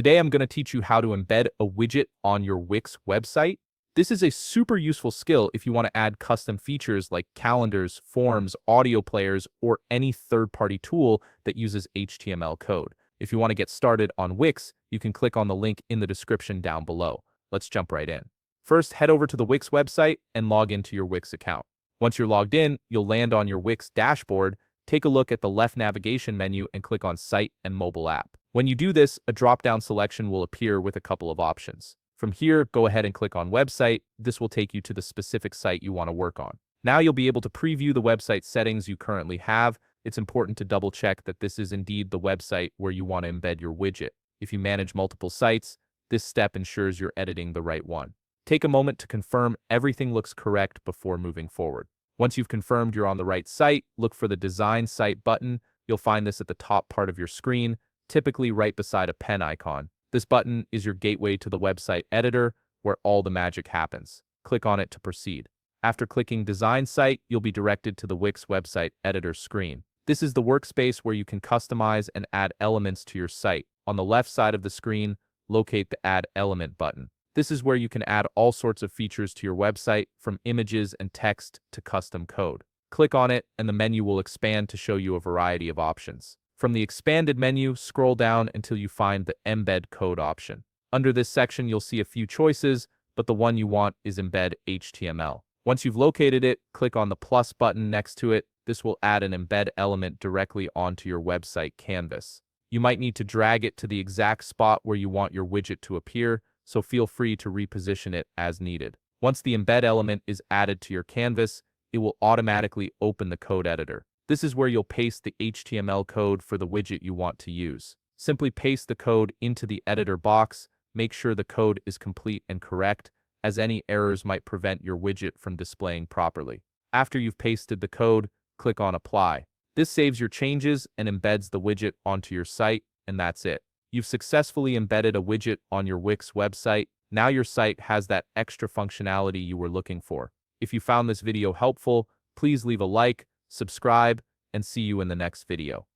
Today I'm going to teach you how to embed a widget on your Wix website. This is a super useful skill if you want to add custom features like calendars, forms, audio players, or any third-party tool that uses HTML code. If you want to get started on Wix, you can click on the link in the description down below. Let's jump right in. First, head over to the Wix website and log into your Wix account. Once you're logged in, you'll land on your Wix dashboard. Take a look at the left navigation menu and click on Site and Mobile App. When you do this, a drop-down selection will appear with a couple of options. From here, go ahead and click on Website. This will take you to the specific site you want to work on. Now you'll be able to preview the website settings you currently have. It's important to double-check that this is indeed the website where you want to embed your widget. If you manage multiple sites, this step ensures you're editing the right one. Take a moment to confirm everything looks correct before moving forward. Once you've confirmed you're on the right site, look for the Design Site button. You'll find this at the top part of your screen, typically right beside a pen icon. This button is your gateway to the website editor, where all the magic happens. Click on it to proceed. After clicking Design Site, you'll be directed to the Wix website editor screen. This is the workspace where you can customize and add elements to your site. On the left side of the screen, locate the Add Element button. This is where you can add all sorts of features to your website, from images and text to custom code. Click on it, and the menu will expand to show you a variety of options. From the expanded menu, scroll down until you find the Embed Code option. Under this section, you'll see a few choices, but the one you want is Embed HTML. Once you've located it, click on the plus button next to it. This will add an embed element directly onto your website canvas. You might need to drag it to the exact spot where you want your widget to appear, so feel free to reposition it as needed. Once the embed element is added to your canvas, it will automatically open the code editor. This is where you'll paste the HTML code for the widget you want to use. Simply paste the code into the editor box. Make sure the code is complete and correct, as any errors might prevent your widget from displaying properly. After you've pasted the code, click on Apply. This saves your changes and embeds the widget onto your site, and that's it. You've successfully embedded a widget on your Wix website. Now your site has that extra functionality you were looking for. If you found this video helpful, please leave a like, subscribe, and see you in the next video.